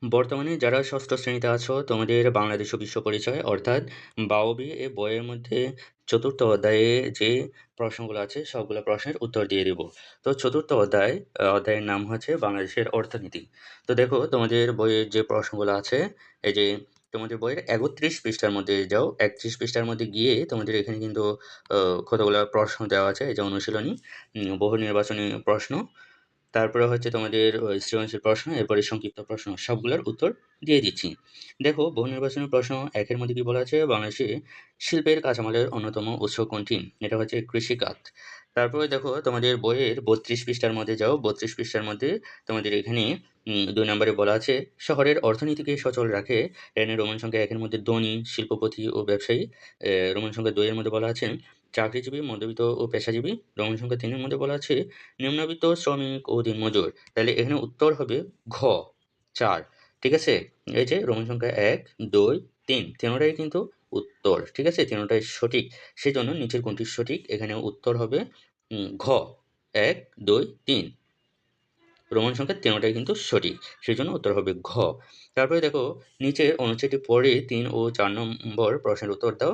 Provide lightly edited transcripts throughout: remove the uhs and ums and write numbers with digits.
বর্তমানে যারা ষষ্ঠ শ্রেণীতে আছো তোমাদের বাংলাদেশ ও বিশ্ব পরিচয় অর্থাৎ বাওবি এ বইয়ের মধ্যে চতুর্থ অধ্যায়ে যে প্রশ্নগুলো আছে সবগুলো প্রশ্নের উত্তর দিয়ে দিব। তো চতুর্থ অধ্যায়ের নাম হচ্ছে বাংলাদেশের অর্থনীতি। তো দেখো তোমাদের বইয়ের যে প্রশ্নগুলো আছে, এই যে তোমাদের বইয়ের ৩১ পৃষ্ঠার মধ্যে যাও, ৩১ পৃষ্ঠার মধ্যে গিয়ে তোমাদের এখানে কিন্তু কতগুলো প্রশ্ন দেওয়া আছে। এই যে অনুশীলনী, বহু নির্বাচনী প্রশ্ন, তারপরে হচ্ছে তোমাদের সৃজনশীল প্রশ্ন, এরপরে সংক্ষিপ্ত প্রশ্ন, সবগুলোর উত্তর দিয়ে দিচ্ছি। দেখো বহু নির্বাচনী প্রশ্ন একের মধ্যে কি বলা আছে, বাংলাদেশে শিল্পের কাঁচামালের অন্যতম উৎস কোনটি? এটা হচ্ছে কৃষিখাত। তারপরে দেখো তোমাদের বইয়ের ৩২ পৃষ্ঠার মধ্যে যাও, ৩২ পৃষ্ঠার মধ্যে তোমাদের এখানে ২ নম্বরে বলা আছে শহরের অর্থনীতিকে সচল রাখে। এখানে রোমান সংখ্যা একের মধ্যে ধনী, শিল্পপতি ও ব্যবসায়ী। রোমান সংখ্যা ২ এর মধ্যে বলা আছে চাকরিজীবী, মধ্যবিত্ত ও পেশাজীবী। রোমান সংখ্যা ৩ এর মধ্যে বলা আছে নিম্নবিত্ত, শ্রমিক ও দিনমজুর। তাহলে এখানে উত্তর হবে ঘ ৪। ঠিক আছে? এই যে রোমান সংখ্যা ১, ২, ৩ তিনোটাই কিন্তু উত্তর। ঠিক আছে? তিনোটাই সঠিক। সেজন্য নিচের কোনটি সঠিক? এখানে উত্তর হবে ঘ ১, ২, ৩। রোমান সংখ্যা তিনোটাই কিন্তু সঠিক। সেজন্য উত্তর হবে ঘ। তারপরে দেখো নিচের অনুচ্ছেদটি পড়ে ৩ ও ৪ নম্বর প্রশ্নের উত্তর দাও।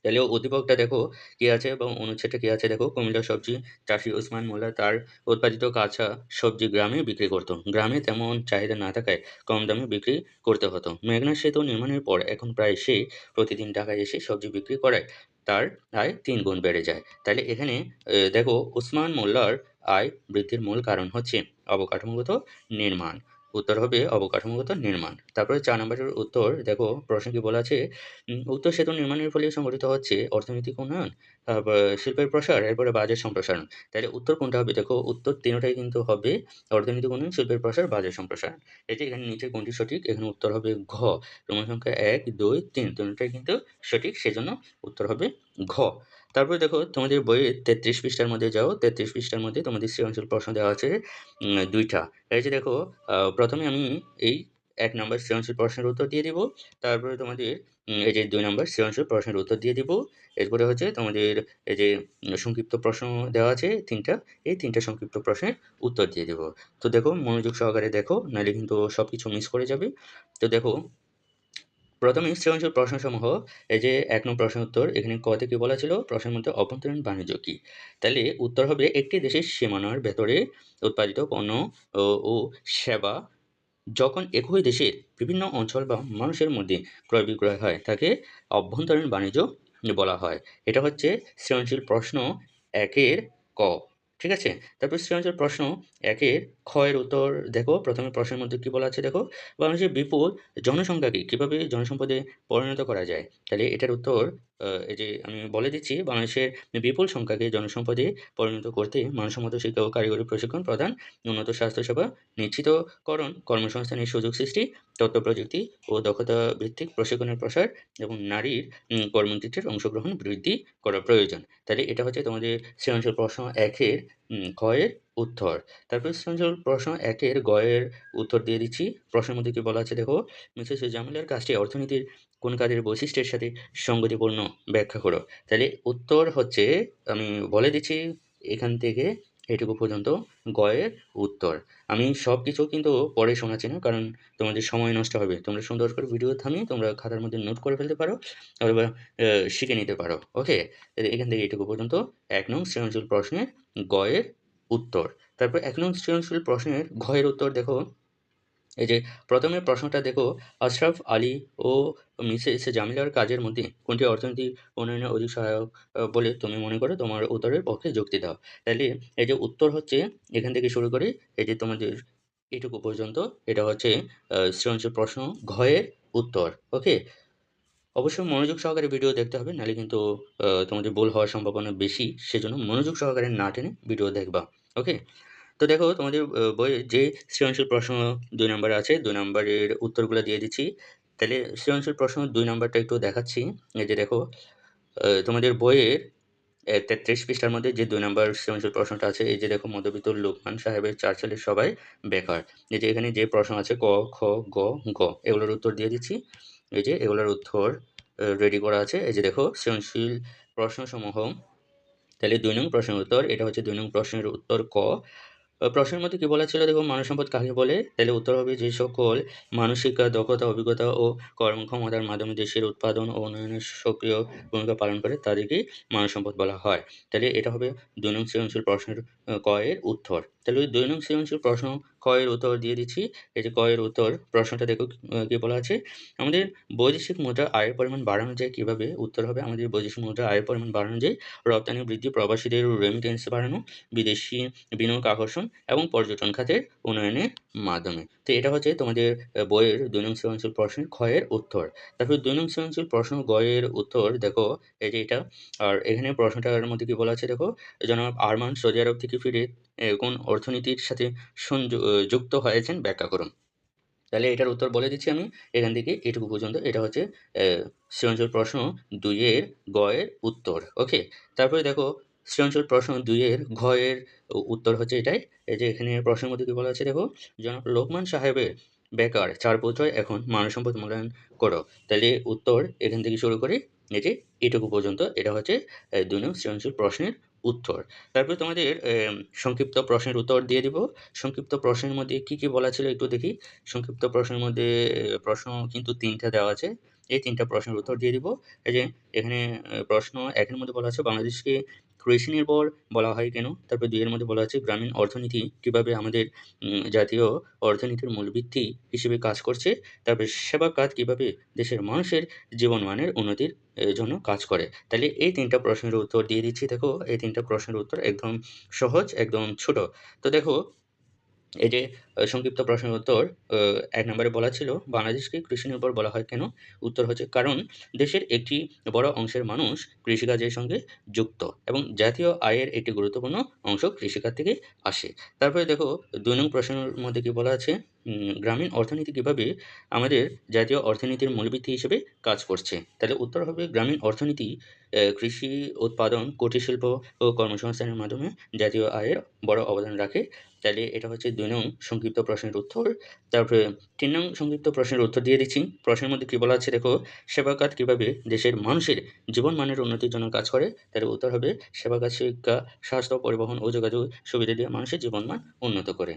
তাহলে উদ্দীপকটা দেখো কি আছে এবং অনুচ্ছেদটা কি আছে দেখো। কুমিল্লার সবজি চাষি ওসমান মোল্লা তার উৎপাদিত কাঁচা সবজি গ্রামে বিক্রি করত। গ্রামে তেমন চাহিদা না থাকায় কম দামে বিক্রি করতে হতো। মেঘনা সেতু নির্মাণের পর এখন প্রায় সে প্রতিদিন ঢাকায় এসে সবজি বিক্রি করায় তার আয় ৩ গুণ বেড়ে যায়। তাহলে এখানে দেখো ওসমান মোল্লার আয় বৃদ্ধির মূল কারণ হচ্ছে অবকাঠামোগত নির্মাণ। উত্তর হবে অবকাঠামোগত নির্মাণ। তারপরে ৪ নম্বরের উত্তর দেখো, প্রশ্নে কি বলা আছে, উক্ত সেতু নির্মাণের ফলে সংঘটিত হচ্ছে অর্থনৈতিক উন্নয়ন, তারপর শিল্পের প্রসার, এরপরে বাজার সম্প্রসারণ। তাহলে উত্তর কোনটা হবে দেখো, উত্তর তিনোটাই কিন্তু হবে অর্থনৈতিক উন্নয়ন, শিল্পের প্রসার, বাজার সম্প্রসারণ। এই যে এখানে নিচে কোনটি সঠিক? এখানে উত্তর হবে ঘ। রোমান সংখ্যা ১, ২, ৩ তিনটাই কিন্তু সঠিক, সেজন্য উত্তর হবে ঘ। তারপরে দেখো তোমাদের বইয়ের ৩৩ পৃষ্ঠার মধ্যে যাও, ৩৩ পৃষ্ঠার মধ্যে তোমাদের সৃজনশীল প্রশ্ন দেওয়া আছে ২টা। এই যে দেখো প্রথমে আমি এই ১ নম্বর সৃজনশীল প্রশ্নের উত্তর দিয়ে দিব। তারপরে তোমাদের এই যে ২ নম্বর সৃজনশীল প্রশ্নের উত্তর দিয়ে দিব। এরপরে হচ্ছে তোমাদের এই যে সংক্ষিপ্ত প্রশ্ন দেওয়া আছে ৩টা, এই ৩টা সংক্ষিপ্ত প্রশ্নের উত্তর দিয়ে দিব। তো দেখো মনোযোগ সহকারে দেখো, নাহলে কিন্তু সবকিছু মিস করে যাবে। তো দেখো প্রথমে সৃজনশীল প্রশ্নসমূহ, এই যে ১ নং প্রশ্নের উত্তর, এখানে ক তে কি বলা ছিল? প্রশ্নের মধ্যে অভ্যন্তরীণ বাণিজ্য কি? তাহলে উত্তর হবে একটি দেশের সীমানার ভেতরে উৎপাদিত পণ্য ও সেবা যখন একই দেশের বিভিন্ন অঞ্চল বা মানুষের মধ্যে ক্রয় বিক্রয় হয় তাকে অভ্যন্তরীণ বাণিজ্য বলা হয়। এটা হচ্ছে সৃজনশীল প্রশ্ন ১ এর ক। ঠিক আছে? তারপর সৃজনশীল প্রশ্ন ১ এর খ এর উত্তর দেখো, প্রথমে প্রশ্নের মধ্যে কি বলা আছে দেখো, বাংলাদেশের বিপুল জনসংখ্যাকে কিভাবে জনসম্পদে পরিণত করা যায়? তাহলে এটার উত্তর এই যে আমি বলে দিচ্ছি, বাংলাদেশের বিপুল সংখ্যাকে জনসম্পদে পরিণত করতে মানসম্মত শিক্ষা ও কারিগরি প্রশিক্ষণ প্রদান, উন্নত স্বাস্থ্যসেবা নিশ্চিতকরণ, কর্মসংস্থানের সুযোগ সৃষ্টি, তথ্য প্রযুক্তি ও দক্ষতা ভিত্তিক প্রশিক্ষণের প্রসার এবং নারীর কর্মক্ষেত্রের অংশগ্রহণ বৃদ্ধি করা প্রয়োজন। তাহলে এটা হচ্ছে তোমাদের সৃজনশীল প্রশ্ন ১ এর খ এর উত্তর। তারপর সৃজনশীল প্রশ্ন ১ এর গ এর উত্তর দিয়ে দিচ্ছি। প্রশ্নের মধ্যে কি বলা আছে দেখো, মিসেস জামিলার কাজটি অর্থনীতির কোন কাজের বৈশিষ্ট্যের সাথে সঙ্গতিপূর্ণ ব্যাখ্যা করো। তাহলে উত্তর হচ্ছে, আমি বলে দিচ্ছি এখান থেকে এটুকু পর্যন্ত গ এর উত্তর। আমি সবকিছু কিন্তু পরে শোনাচ্ছি না, কারণ তোমাদের সময় নষ্ট হবে। তোমরা সুন্দর করে ভিডিও থামিয়ে তোমরা খাতার মধ্যে নোট করে ফেলতে পারো অথবা শিখে নিতে পারো। ওকে? তাহলে এখান থেকে এটুকু পর্যন্ত ১ নং সৃজনশীল প্রশ্নের গ এর উত্তর। তারপর ১ নং সৃজনশীল প্রশ্নের ঘ এর উত্তর দেখো, এই যে প্রথমে প্রশ্নটা দেখো, আশরাফ আলী ও মিসেস জামিলার কাজের মধ্যে কোনটি অর্থনৈতিক উন্নয়নে অধিক সহায়ক বলে তুমি মনে করো? তোমার উত্তরের পক্ষে যুক্তি দাও। তাইলে এই যে উত্তর হচ্ছে, এখান থেকে শুরু করে এই যে তোমাদের এটুকু পর্যন্ত, এটা হচ্ছে সৃজনশীল প্রশ্ন ঘ এর উত্তর। ওকে? অবশ্যই মনোযোগ সহকারে ভিডিও দেখতে হবে, নাহলে কিন্তু তোমাদের ভুল হওয়ার সম্ভাবনা বেশি। সেজন্য মনোযোগ সহকারে না টেনে ভিডিও দেখবা। ওকে? তো দেখো তোমাদের বইয়ের যে সৃজনশীল প্রশ্ন ২ নম্বরে আছে, ২ নম্বরের উত্তরগুলো দিয়ে দিচ্ছি। তাহলে সৃজনশীল প্রশ্ন ২ নম্বরটা একটু দেখাচ্ছি। এই যে দেখো তোমাদের বইয়ের ৩৩ পৃষ্ঠার মধ্যে যে ২ নম্বর সৃজনশীল প্রশ্নটা আছে, এই যে দেখো, মধ্যবিত্ত লোকমান সাহেবের ৪ ছেলের সবাই বেকার। এই যে এখানে যে প্রশ্ন আছে ক, খ, গ, ঘ, এগুলোর উত্তর দিয়ে দিচ্ছি। এই যে এগুলোর উত্তর রেডি করা আছে। এই যে দেখো সৃজনশীল প্রশ্নসমূহ। তাহলে ২ নং প্রশ্নের উত্তর, এটা হচ্ছে ২ নং প্রশ্নের উত্তর ক। প্রশ্নের মধ্যে কি বলা ছিল দেখো, মানব সম্পদ কাকে বলে? তাহলে উত্তর হবে যে সকল মানসিক দক্ষতা, অভিজ্ঞতা ও কর্মক্ষমতার মাধ্যমে দেশের উৎপাদন ও উন্নয়নে সক্রিয় ভূমিকা পালন করে তাদেরকেই মানব সম্পদ বলা হয়। তাহলে এটা হবে ২ নং সৃজনশীল প্রশ্নের ক এর উত্তর। তাহলে ওই ২ নং সৃজনশীল প্রশ্ন ক এর উত্তর দিয়ে দিচ্ছি। এই যে ক এর উত্তর প্রশ্নটা দেখো কি বলা আছে? আমাদের বৈদেশিক মুদ্রার আয়ের পরিমাণ বাড়ানো যায় কিভাবে? উত্তর হবে আমাদের বৈদেশিক মুদ্রার আয়ের পরিমাণ বাড়ানো যায় রপ্তানি বৃদ্ধি, প্রবাসীদের রেমিটেন্স বাড়ানো, বিদেশি বিনিয়োগ আকর্ষণ এবং পর্যটন খাতের উন্নয়নের মাধ্যমে। তো এটা হচ্ছে তোমাদের বইয়ের ২ নং সৃজনশীল প্রশ্নের খ এর উত্তর। তারপরে ২ নং সৃজনশীল প্রশ্ন গ এর উত্তর দেখো, এই যে এটা। আর এখানে প্রশ্নটার মধ্যে কি বলা আছে দেখো, জনাব আরমান সৌদি আরব থেকে ফিরে কোন অর্থনীতির সাথে যুক্ত হয়েছেন ব্যাখ্যা করুন। তাহলে এটার উত্তর বলে দিচ্ছি আমি এখান থেকে এটুকু পর্যন্ত। এটা হচ্ছে সৃজনশীল প্রশ্ন ২ এর গ এর উত্তর। ওকে? তারপরে দেখো সৃজনশীল প্রশ্ন ২ এর ঘ এর উত্তর হচ্ছে এটাই। এই যে এখানে প্রশ্নের মধ্যে কি বলা আছে দেখো, জনাব লোকমান সাহেবের বেকার ৪ পুত্রয় এখন মানব সম্পদ মূল্যায়ন করো। তাহলে উত্তর এখান থেকে শুরু করে এই যে এটুকু পর্যন্ত। এটা হচ্ছে ২ নং সৃজনশীল প্রশ্নের উত্তর। তারপরে তোমাদের সংক্ষিপ্ত প্রশ্নের উত্তর দিয়ে দিব। সংক্ষিপ্ত প্রশ্নের মধ্যে কি, কি বলা ছিল একটু দেখি। সংক্ষিপ্ত প্রশ্নের মধ্যে প্রশ্ন কিন্তু ৩ টা দেওয়া আছে। এই ৩ টা প্রশ্নের উত্তর দিয়ে দিব। এই যে এখানে প্রশ্ন ১ এর মধ্যে বলা আছে বাংলাদেশকে কৃষি নির্ভর বলা হয় কেন? তারপরে ২ এর মধ্যে বলা আছে গ্রামীণ অর্থনীতি কিভাবে আমাদের জাতীয় অর্থনীতির মূল ভিত্তি হিসেবে কাজ করছে? তারপরে সেবা খাত কিভাবে দেশের মানুষের জীবনমানের উন্নতির জন্য কাজ করে? তাহলে এই ৩ টা প্রশ্নের উত্তর দিয়ে দিচ্ছি। দেখো এই ৩ টা প্রশ্নের উত্তর একদম সহজ, একদম ছোট। তো দেখো এই যে সংক্ষিপ্ত প্রশ্নের উত্তর ১ নম্বরে বলা ছিল, বাংলাদেশকে কৃষি নির্ভর বলা হয় কেন? উত্তর হচ্ছে কারণ দেশের একটি বড় অংশের মানুষ কৃষিকাজের সঙ্গে যুক্ত এবং জাতীয় আয়ের একটি গুরুত্বপূর্ণ অংশ কৃষিখাত থেকে আসে। তারপরে দেখো ২ নং প্রশ্নের মধ্যে কি বলা আছে? গ্রামীণ অর্থনীতি কিভাবে আমাদের জাতীয় অর্থনীতির মূলভিত্তি হিসেবে কাজ করছে? তাহলে উত্তর হবে গ্রামীণ অর্থনীতি কৃষি উৎপাদন, কুটির শিল্প ও কর্মসংস্থানের মাধ্যমে জাতীয় আয়ের বড় অবদান রাখে। তাইলে এটা হচ্ছে ২ নং সংক্ষিপ্ত প্রশ্নের উত্তর। তারপরে ৩ নং সংক্ষিপ্ত প্রশ্নের উত্তর দিয়ে দিচ্ছি। প্রশ্নের মধ্যে কি বলা আছে দেখো, সেবা খাত কিভাবে দেশের মানুষের জীবনমানের উন্নতির জন্য কাজ করে? তাহলে উত্তর হবে সেবা খাত শিক্ষা, স্বাস্থ্য, পরিবহন ও যোগাযোগ সুবিধা দিয়ে মানুষের জীবনমান উন্নত করে।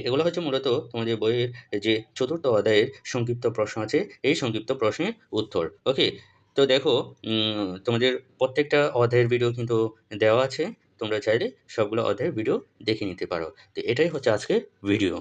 এগুলো হচ্ছে মূলত তোমাদের বইয়ের যে ৪র্থ অধ্যায়ের সংক্ষিপ্ত প্রশ্ন আছে, এই সংক্ষিপ্ত প্রশ্নের উত্তর। ওকে? তো দেখো তোমাদের প্রত্যেকটা অধ্যায়ের ভিডিও কিন্তু দেওয়া আছে। তোমরা চাইলে সবগুলো অধ্যায়ের ভিডিও দেখে নিতে পারো। তো এটাই হচ্ছে আজকের ভিডিও।